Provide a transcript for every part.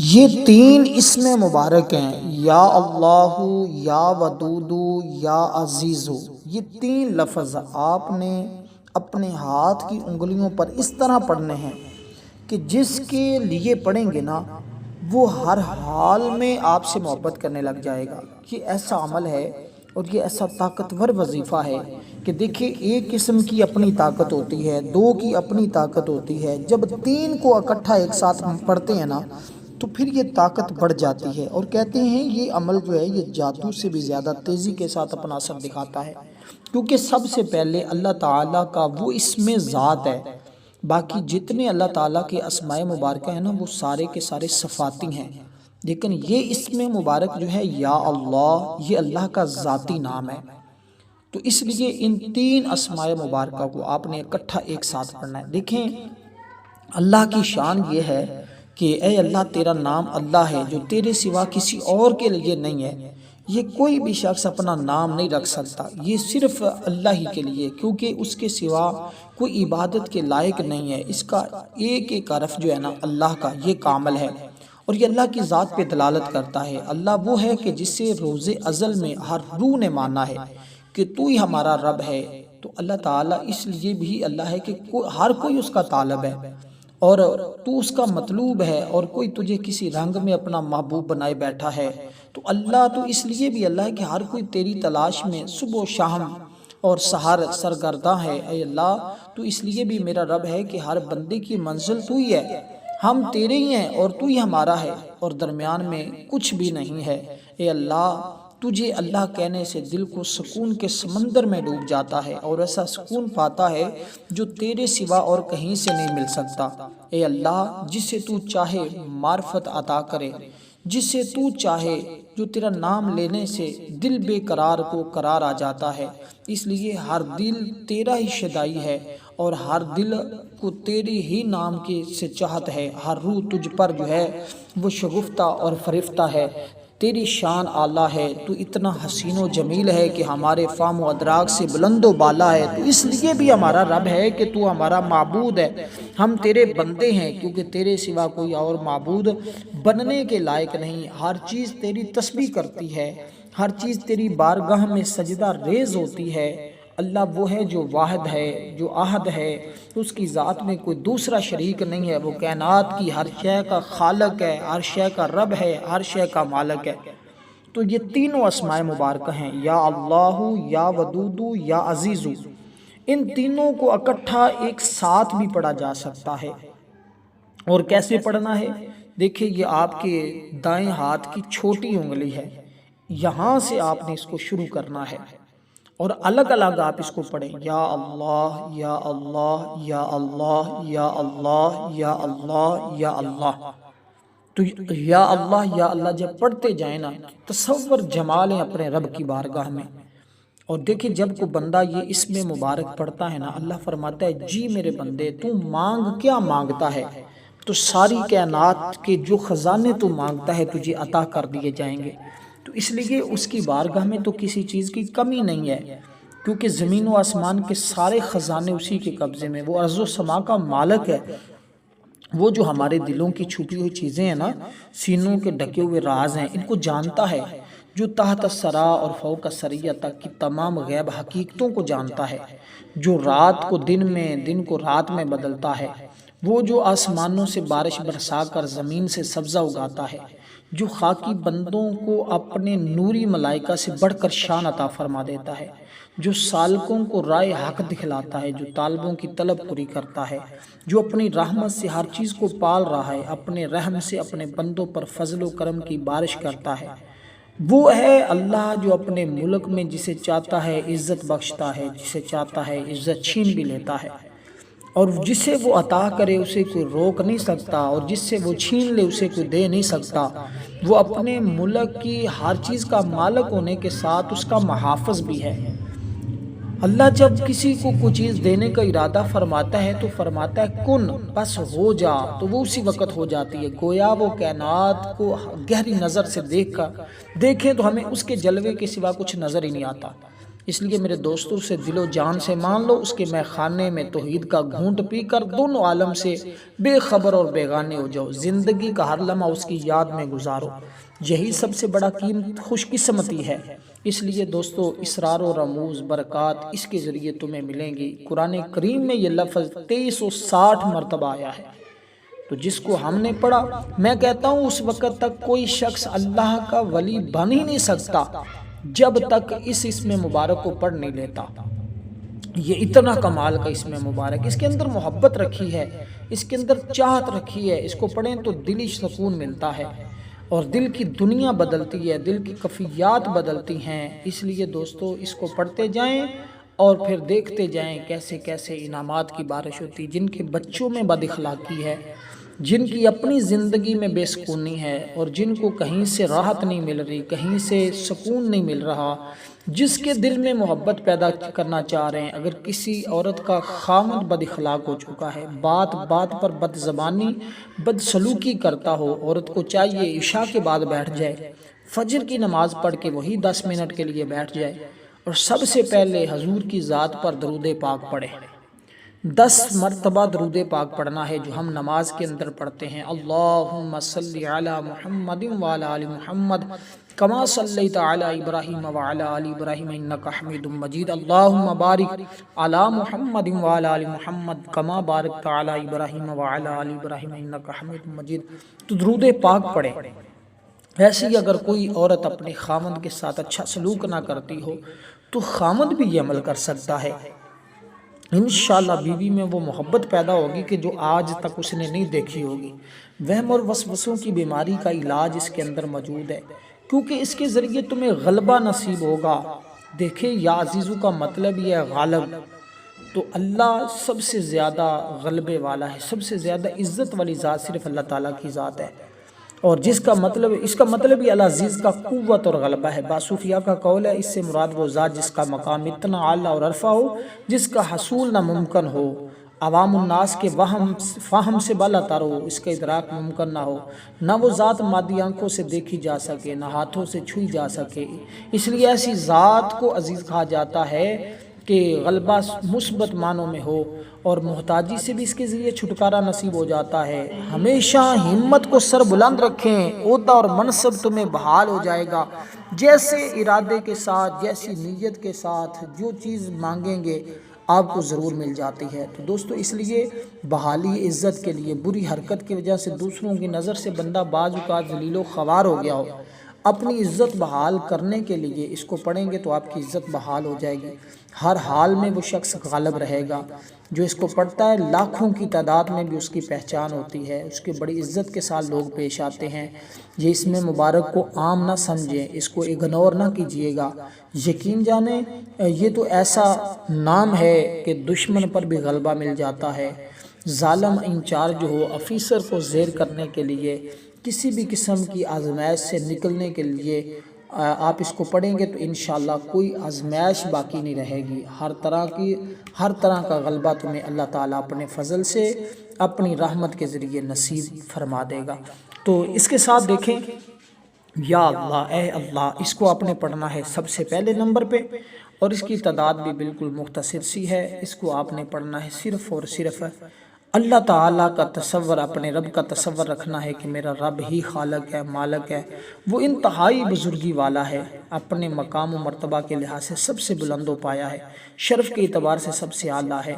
یہ تین اسم مبارک ہیں، یا اللہ، یا ودود، یا عزیز۔ یہ تین لفظ آپ نے اپنے ہاتھ کی انگلیوں پر اس طرح پڑھنے ہیں کہ جس کے لیے پڑھیں گے نا وہ ہر حال میں آپ سے محبت کرنے لگ جائے گا۔ یہ ایسا عمل ہے اور یہ ایسا طاقتور وظیفہ ہے کہ دیکھیں، ایک قسم کی اپنی طاقت ہوتی ہے، دو کی اپنی طاقت ہوتی ہے، جب تین کو اکٹھا ایک ساتھ پڑھتے ہیں نا تو پھر یہ طاقت بڑھ جاتی ہے، اور کہتے ہیں یہ عمل جو ہے یہ جادو سے بھی زیادہ تیزی کے ساتھ اپنا اثر دکھاتا ہے، کیونکہ سب سے پہلے اللہ تعالیٰ کا وہ اسم ذات ہے۔ باقی جتنے اللہ تعالیٰ کے اسماء مبارکہ ہیں نا وہ سارے کے سارے صفاتی ہیں، لیکن یہ اسم مبارک جو ہے یا اللہ، یہ اللہ کا ذاتی نام ہے۔ تو اس لیے ان تین اسماء مبارکہ کو آپ نے اکٹھا ایک ساتھ پڑھنا ہے۔ دیکھیں، اللہ کی شان یہ ہے کہ اے اللہ، تیرا نام اللہ ہے جو تیرے سوا کسی اور کے لیے نہیں ہے۔ یہ کوئی بھی شخص اپنا نام نہیں رکھ سکتا، یہ صرف اللہ ہی کے لیے، کیونکہ اس کے سوا کوئی عبادت کے لائق نہیں ہے۔ اس کا ایک ایک حرف جو ہے نا اللہ کا، یہ کامل ہے اور یہ اللہ کی ذات پہ دلالت کرتا ہے۔ اللہ وہ ہے کہ جسے روز ازل میں ہر روح نے مانا ہے کہ تو ہی ہمارا رب ہے۔ تو اللہ تعالیٰ اس لیے بھی اللہ ہے کہ ہر کوئی اس کا طالب ہے اور تو اس کا مطلوب ہے، اور کوئی تجھے کسی رنگ میں اپنا محبوب بنائے بیٹھا ہے۔ تو اللہ تو اس لیے بھی اللہ ہے کہ ہر کوئی تیری تلاش میں صبح و شام اور سحر سرگرداں ہے۔ اے اللہ، تو اس لیے بھی میرا رب ہے کہ ہر بندے کی منزل تو ہی ہے، ہم تیرے ہی ہیں اور تو ہی ہمارا ہے، اور درمیان میں کچھ بھی نہیں ہے۔ اے اللہ، تجھے اللہ کہنے سے دل کو سکون کے سمندر میں ڈوب جاتا ہے، اور ایسا سکون پاتا ہے جو تیرے سوا اور کہیں سے نہیں مل سکتا۔ اے اللہ، جسے تو چاہے معرفت عطا کرے، جسے تو چاہے، جو تیرا نام لینے سے دل بے قرار کو قرار آ جاتا ہے۔ اس لیے ہر دل تیرا ہی شدائی ہے اور ہر دل کو تیرے ہی نام کی سے چاہت ہے، ہر روح تجھ پر جو ہے وہ شگفتہ اور فریفتہ ہے۔ تیری شان اعلیٰ ہے، تو اتنا حسین و جمیل ہے کہ ہمارے فہم و ادراک سے بلند و بالا ہے۔ تو اس لیے بھی ہمارا رب ہے کہ تو ہمارا معبود ہے، ہم تیرے بندے ہیں، کیونکہ تیرے سوا کوئی اور معبود بننے کے لائق نہیں۔ ہر چیز تیری تسبیح کرتی ہے، ہر چیز تیری بارگاہ میں سجدہ ریز ہوتی ہے۔ اللہ وہ ہے جو واحد ہے، جو احد ہے، اس کی ذات میں کوئی دوسرا شریک نہیں ہے۔ وہ کائنات کی ہر شے کا خالق ہے، ہر شے کا رب ہے، ہر شے کا مالک ہے۔ تو یہ تینوں اسماء مبارکہ ہیں، یا اللہ، یا ودود، یا عزیز۔ ان تینوں کو اکٹھا ایک ساتھ بھی پڑھا جا سکتا ہے۔ اور کیسے پڑھنا ہے؟ دیکھیں، یہ آپ کے دائیں ہاتھ کی چھوٹی انگلی ہے، یہاں سے آپ نے اس کو شروع کرنا ہے، اور الگ الگ آپ اس کو پڑھیں، یا اللہ، یا اللہ، یا اللہ، یا اللہ، یا اللہ، یا اللہ۔ تو یا اللہ جب پڑھتے جائیں نا، تصور جمالیں اپنے رب کی بارگاہ میں۔ اور دیکھیں، جب کوئی بندہ یہ اسم مبارک پڑھتا ہے نا، اللہ فرماتا ہے جی میرے بندے، تو مانگ کیا مانگتا ہے، تو ساری کائنات کے جو خزانے تو مانگتا ہے تجھے عطا کر دیے جائیں گے۔ تو اس لیے اس کی بارگاہ میں تو کسی چیز کی کمی نہیں ہے، کیونکہ زمین و آسمان کے سارے خزانے اسی کے قبضے میں، وہ ارض و سما کا مالک ہے۔ وہ جو ہمارے دلوں کی چھپی ہوئی چیزیں ہیں نا، سینوں کے ڈھکے ہوئے راز ہیں، ان کو جانتا ہے، جو تحت الثری اور فوق الثری تک کی تمام غیب حقیقتوں کو جانتا ہے، جو رات کو دن میں، دن کو رات میں بدلتا ہے، وہ جو آسمانوں سے بارش برسا کر زمین سے سبزہ اگاتا ہے، جو خاکی بندوں کو اپنے نوری ملائکہ سے بڑھ کر شان عطا فرما دیتا ہے، جو سالکوں کو رائے حق دکھلاتا ہے، جو طالبوں کی طلب پوری کرتا ہے، جو اپنی رحمت سے ہر چیز کو پال رہا ہے، اپنے رحم سے اپنے بندوں پر فضل و کرم کی بارش کرتا ہے۔ وہ ہے اللہ جو اپنے ملک میں جسے چاہتا ہے عزت بخشتا ہے، جسے چاہتا ہے عزت چھین بھی لیتا ہے، اور جسے وہ عطا کرے اسے کوئی روک نہیں سکتا، اور جس سے وہ چھین لے اسے کوئی دے نہیں سکتا۔ وہ اپنے ملک کی ہر چیز کا مالک ہونے کے ساتھ اس کا محافظ بھی ہے۔ اللہ جب کسی کو کوئی چیز دینے کا ارادہ فرماتا ہے تو فرماتا ہے کن، بس ہو جا، تو وہ اسی وقت ہو جاتی ہے۔ گویا وہ کائنات کو گہری نظر سے دیکھیں تو ہمیں اس کے جلوے کے سوا کچھ نظر ہی نہیں آتا۔ اس لیے میرے دوستوں سے دل و جان سے مان لو، اس کے میں خانے میں توحید کا گھونٹ پی کر دونوں عالم سے بے خبر اور بیگانے ہو جاؤ، زندگی کا ہر لمحہ اس کی یاد میں گزارو، یہی سب سے بڑا قیمت خوش قسمتی ہے۔ اس لیے دوستو اسرار و رموز برکات اس کے ذریعے تمہیں ملیں گی۔ قرآن کریم میں یہ لفظ 2360 مرتبہ آیا ہے، تو جس کو ہم نے پڑھا، میں کہتا ہوں اس وقت تک کوئی شخص اللہ کا ولی بن ہی نہیں سکتا جب تک اس اسم مبارک کو پڑھ نہیں لیتا۔ یہ اتنا کمال کا اسم مبارک، اس کے اندر محبت رکھی ہے، اس کے اندر چاہت رکھی ہے، اس کو پڑھیں تو دلی سکون ملتا ہے اور دل کی دنیا بدلتی ہے، دل کی کفیات بدلتی ہیں۔ اس لیے دوستو اس کو پڑھتے جائیں اور پھر دیکھتے جائیں کیسے کیسے انعامات کی بارش ہوتی، جن کے بچوں میں بد اخلاقی ہے، جن کی اپنی زندگی میں بے سکونی ہے اور جن کو کہیں سے راحت نہیں مل رہی، کہیں سے سکون نہیں مل رہا، جس کے دل میں محبت پیدا کرنا چاہ رہے ہیں، اگر کسی عورت کا خامد بد اخلاق ہو چکا ہے، بات بات پر بد زبانی بد سلوکی کرتا ہو، عورت کو چاہیے عشاء کے بعد بیٹھ جائے، فجر کی نماز پڑھ کے وہی 10 منٹ کے لیے بیٹھ جائے اور سب سے پہلے حضور کی ذات پر درود پاک پڑھے۔ 10 مرتبہ درود پاک پڑھنا ہے جو ہم نماز کے اندر پڑھتے ہیں، اللہم صلی علی محمد وعلی آل محمد کما صلیت علی ابراہیم وعلی آل ابراہیم انکا حمید مجید، اللہم بارک علی محمد وعلی آل محمد کما بارکت علی ابراہیم وعلی آل ابراہیم انکا حمید مجید۔ تو درود پاک پڑھیں۔ ایسے ہی اگر کوئی عورت اپنے خامند کے ساتھ اچھا سلوک نہ کرتی ہو تو خامند بھی یہ عمل کر سکتا ہے، انشاءاللہ بیوی میں وہ محبت پیدا ہوگی کہ جو آج تک اس نے نہیں دیکھی ہوگی۔ وہم اور وسوسوں کی بیماری کا علاج اس کے اندر موجود ہے، کیونکہ اس کے ذریعے تمہیں غلبہ نصیب ہوگا۔ دیکھیں یا عزیزو کا مطلب یہ ہے غالب، تو اللہ سب سے زیادہ غلبے والا ہے، سب سے زیادہ عزت والی ذات صرف اللہ تعالیٰ کی ذات ہے، اور اس کا مطلب یہ العزیز کا قوت اور غلبہ ہے۔ باصوفیہ کا قول ہے اس سے مراد وہ ذات جس کا مقام اتنا اعلیٰ اور عرفہ ہو جس کا حصول ناممکن ہو، عوام الناس کے فہم سے بالا تر ہو، اس کا ادراک ممکن نہ ہو، نہ وہ ذات مادی آنکھوں سے دیکھی جا سکے، نہ ہاتھوں سے چھوئی جا سکے، اس لیے ایسی ذات کو عزیز کہا جاتا ہے کہ غلبہ مثبت معنوں میں ہو اور محتاجی سے بھی اس کے ذریعے چھٹکارا نصیب ہو جاتا ہے۔ ہمیشہ ہمت کو سر بلند رکھیں، عہدہ اور منصب تمہیں بحال ہو جائے گا، جیسے ارادے کے ساتھ، جیسی نیت کے ساتھ جو چیز مانگیں گے آپ کو ضرور مل جاتی ہے۔ تو دوستو اس لیے بحالی عزت کے لیے بری حرکت کی وجہ سے دوسروں کی نظر سے بندہ بعض اوقات ذلیل و خوار ہو گیا ہو، اپنی عزت بحال کرنے کے لیے اس کو پڑھیں گے تو آپ کی عزت بحال ہو جائے گی، ہر حال میں وہ شخص غالب رہے گا۔ جو اس کو پڑھتا ہے لاکھوں کی تعداد میں بھی اس کی پہچان ہوتی ہے، اس کی بڑی عزت کے ساتھ لوگ پیش آتے ہیں۔ یہ اسم مبارک کو عام نہ سمجھیں، اس کو اگنور نہ کیجیے گا، یقین جانیں یہ تو ایسا نام ہے کہ دشمن پر بھی غلبہ مل جاتا ہے۔ ظالم انچارج ہو، آفیسر کو زیر کرنے کے لیے، کسی بھی قسم کی آزمائش سے نکلنے کے لیے آپ اس کو پڑھیں گے تو انشاءاللہ کوئی آزمائش باقی نہیں رہے گی، ہر طرح کا غلبہ تمہیں اللہ تعالیٰ اپنے فضل سے اپنی رحمت کے ذریعے نصیب فرما دے گا۔ تو اس کے ساتھ دیکھیں یا اللہ اے اللہ، اس کو آپ نے پڑھنا ہے سب سے پہلے نمبر پہ، اور اس کی تعداد بھی بالکل مختصر سی ہے۔ اس کو آپ نے پڑھنا ہے صرف اور صرف اللہ تعالیٰ کا تصور، اپنے رب کا تصور رکھنا ہے کہ میرا رب ہی خالق ہے، مالک ہے، وہ انتہائی بزرگی والا ہے، اپنے مقام و مرتبہ کے لحاظ سے سب سے بلند و پایا ہے، شرف کے اعتبار سے سب سے اعلیٰ ہے،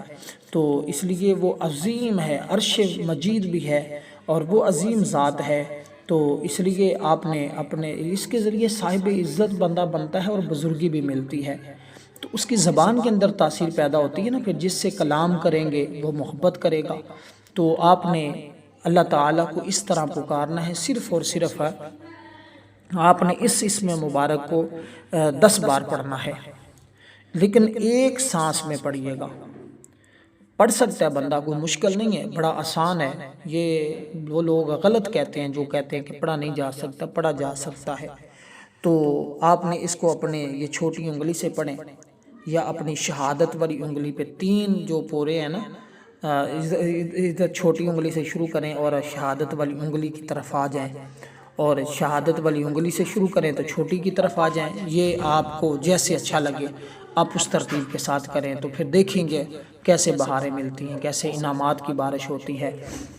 تو اس لیے وہ عظیم ہے، عرش مجید بھی ہے اور وہ عظیم ذات ہے۔ تو اس لیے آپ نے اپنے اس کے ذریعے صاحب عزت بندہ بنتا ہے اور بزرگی بھی ملتی ہے، تو اس کی زبان کے اندر تاثیر پیدا ہوتی ہے نا، پھر جس سے کلام کریں گے وہ محبت کرے گا۔ تو آپ نے اللہ تعالیٰ کو اس طرح پکارنا ہے، صرف اور صرف آپ نے اس اسم مبارک کو 10 بار پڑھنا ہے، لیکن ایک سانس میں پڑھیے گا۔ پڑھ سکتا ہے بندہ، کوئی مشکل نہیں ہے، بڑا آسان ہے۔ یہ وہ لوگ غلط کہتے ہیں جو کہتے ہیں کہ پڑھا نہیں جا سکتا، پڑھا جا سکتا ہے۔ تو آپ نے اس کو اپنے یہ چھوٹی انگلی سے پڑھیں یا اپنی شہادت والی انگلی پہ 3 جو پورے ہیں نا، ادھر چھوٹی انگلی سے شروع کریں اور شہادت والی انگلی کی طرف آ جائیں، اور شہادت والی انگلی سے شروع کریں تو چھوٹی کی طرف آ جائیں، یہ آپ کو جیسے اچھا لگے آپ اس ترتیب کے ساتھ کریں تو پھر دیکھیں گے کیسے بہاریں ملتی ہیں، کیسے انعامات کی بارش ہوتی ہے۔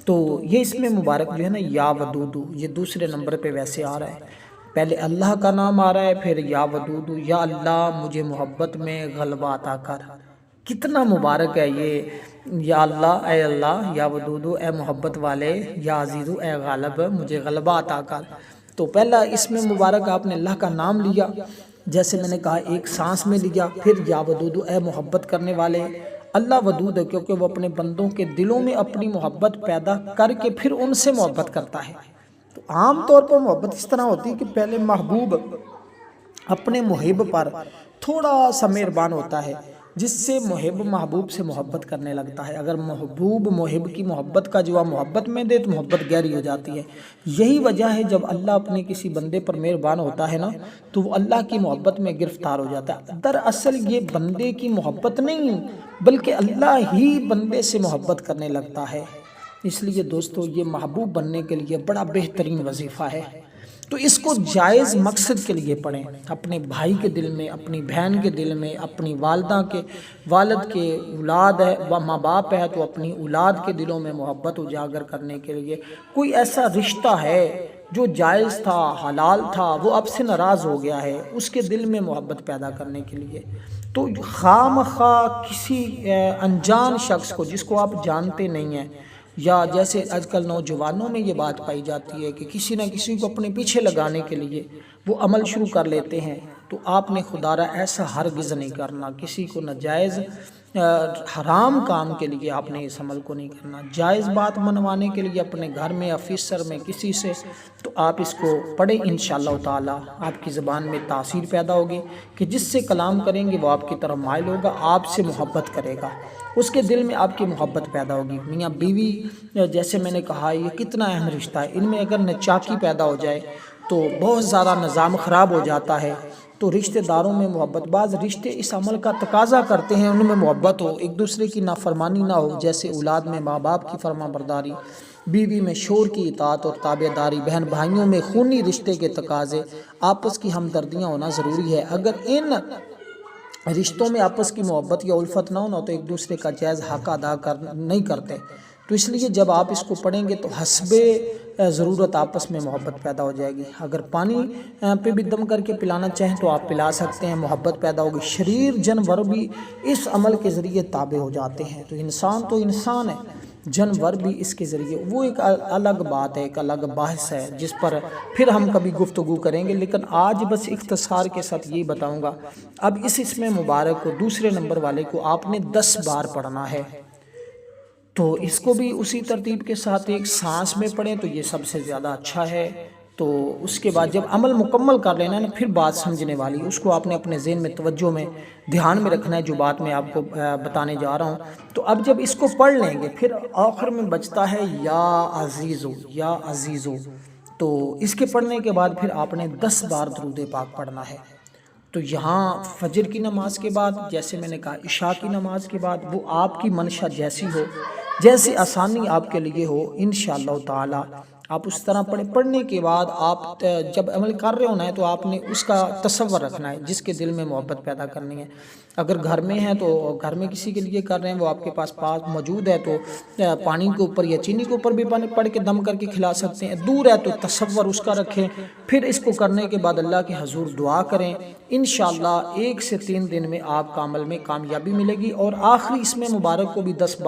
تو یہ اسم مبارک جو ہے نا یا ودودو، یہ دوسرے نمبر پہ ویسے آ رہا ہے، پہلے اللہ کا نام آ رہا ہے، پھر یا ودودو، یا اللہ مجھے محبت میں غلبہ عطا کر۔ کتنا مبارک ہے یہ، یا اللہ، اے اللہ، یا ودودو، اے محبت والے، یا عزیزو، اے غالب، مجھے غلبہ عطا کر۔ تو پہلا اسم مبارک آپ نے اللہ کا نام لیا، جیسے میں نے کہا ایک سانس میں لیا، پھر یا ودودو، اے محبت کرنے والے۔ اللہ ودود ہے کیونکہ وہ اپنے بندوں کے دلوں میں اپنی محبت پیدا کر کے پھر ان سے محبت کرتا ہے۔ تو عام طور پر محبت اس طرح ہوتی ہے کہ پہلے محبوب اپنے محب پر تھوڑا سا مہربان ہوتا ہے، جس سے محب محبوب سے محبت کرنے لگتا ہے۔ اگر محبوب محب کی محبت کا جواب محبت میں دے تو محبت گہری ہو جاتی ہے۔ یہی وجہ ہے جب اللہ اپنے کسی بندے پر مہربان ہوتا ہے نا تو وہ اللہ کی محبت میں گرفتار ہو جاتا ہے۔ دراصل یہ بندے کی محبت نہیں بلکہ اللہ ہی بندے سے محبت کرنے لگتا ہے۔ اس لیے دوستو یہ محبوب بننے کے لیے بڑا بہترین وظیفہ ہے۔ تو اس کو جائز مقصد کے لیے پڑھیں، اپنے بھائی کے دل میں، اپنی بہن کے دل میں، اپنی والدہ کے، والد کے اولاد ہے، ماں باپ ہے تو اپنی اولاد کے دلوں میں محبت اجاگر کرنے کے لیے۔ کوئی ایسا رشتہ ہے جو جائز تھا، حلال تھا، وہ اب سے ناراض ہو گیا ہے، اس کے دل میں محبت پیدا کرنے کے لیے۔ تو خواہ مخواہ کسی انجان شخص کو جس کو آپ جانتے نہیں ہیں، یا جیسے آج کل نوجوانوں میں یہ بات پائی جاتی ہے کہ کسی نہ کسی کو اپنے پیچھے لگانے کے لیے وہ عمل شروع کر لیتے ہیں، تو آپ نے خدا را ایسا ہرگز نہیں کرنا۔ کسی کو ناجائز حرام کام کے لیے آپ نے اس عمل کو نہیں کرنا۔ جائز بات منوانے کے لیے اپنے گھر میں، آفیسر میں، کسی سے، تو آپ اس کو پڑھیں، انشاءاللہ تعالی آپ کی زبان میں تاثیر پیدا ہوگی کہ جس سے کلام کریں گے وہ آپ کی طرف مائل ہوگا، آپ سے محبت کرے گا، اس کے دل میں آپ کی محبت پیدا ہوگی۔ میاں بیوی جیسے میں نے کہا یہ کتنا اہم رشتہ ہے، ان میں اگر نچاکی پیدا ہو جائے تو بہت زیادہ نظام خراب ہو جاتا ہے۔ تو رشتہ داروں میں محبت، بعض رشتے اس عمل کا تقاضا کرتے ہیں ان میں محبت ہو، ایک دوسرے کی نافرمانی نہ ہو، جیسے اولاد میں ماں باپ کی فرما برداری، بیوی میں شوہر کی اطاعت اور تابع داری، بہن بھائیوں میں خونی رشتے کے تقاضے، آپس کی ہمدردیاں ہونا ضروری ہے۔ اگر ان رشتوں میں آپس کی محبت یا الفت نہ ہونا تو ایک دوسرے کا جائز حق ادا نہیں کرتے۔ تو اس لیے جب آپ اس کو پڑھیں گے تو حسب ضرورت آپس میں محبت پیدا ہو جائے گی۔ اگر پانی پہ بھی دم کر کے پلانا چاہیں تو آپ پلا سکتے ہیں، محبت پیدا ہوگی۔ شریر جانور بھی اس عمل کے ذریعے تابع ہو جاتے ہیں، تو انسان ہے، جانور بھی اس کے ذریعے، وہ ایک الگ بات ہے، ایک الگ بحث ہے جس پر پھر ہم کبھی گفتگو کریں گے، لیکن آج بس اختصار کے ساتھ یہی بتاؤں گا۔ اب اس اسم مبارک کو دوسرے نمبر والے کو آپ نے 10 بار پڑھنا ہے، تو اس کو بھی اسی ترتیب کے ساتھ ایک سانس میں پڑھیں تو یہ سب سے زیادہ اچھا ہے۔ تو اس کے بعد جب عمل مکمل کر لینا ہے پھر بات سمجھنے والی، اس کو آپ نے اپنے ذہن میں، توجہ میں، دھیان میں رکھنا ہے جو بات میں آپ کو بتانے جا رہا ہوں۔ تو اب جب اس کو پڑھ لیں گے پھر آخر میں بچتا ہے یا عزیزو، یا عزیزو، تو اس کے پڑھنے کے بعد پھر آپ نے 10 بار درود پاک پڑھنا ہے۔ تو یہاں فجر کی نماز کے بعد، جیسے میں نے کہا عشاء کی نماز کے بعد، وہ آپ کی منشا جیسی ہو، جیسی آسانی آپ کے لیے ہو، انشاءاللہ تعالی آپ اس طرح پڑھیں۔ پڑھنے کے بعد آپ جب عمل کر رہے ہونا ہے تو آپ نے اس کا تصور رکھنا ہے جس کے دل میں محبت پیدا کرنی ہے۔ اگر گھر میں ہیں تو گھر میں کسی کے لیے کر رہے ہیں، وہ آپ کے پاس موجود ہے تو پانی کے اوپر یا چینی کے اوپر بھی پڑھ کے دم کر کے کھلا سکتے ہیں۔ دور ہے تو تصور اس کا رکھیں، پھر اس کو کرنے کے بعد اللہ کے حضور دعا کریں، انشاءاللہ 1 سے 3 دن میں آپ کا عمل میں کامیابی ملے گی۔ اور آخری اسم مبارک کو بھی 10 بار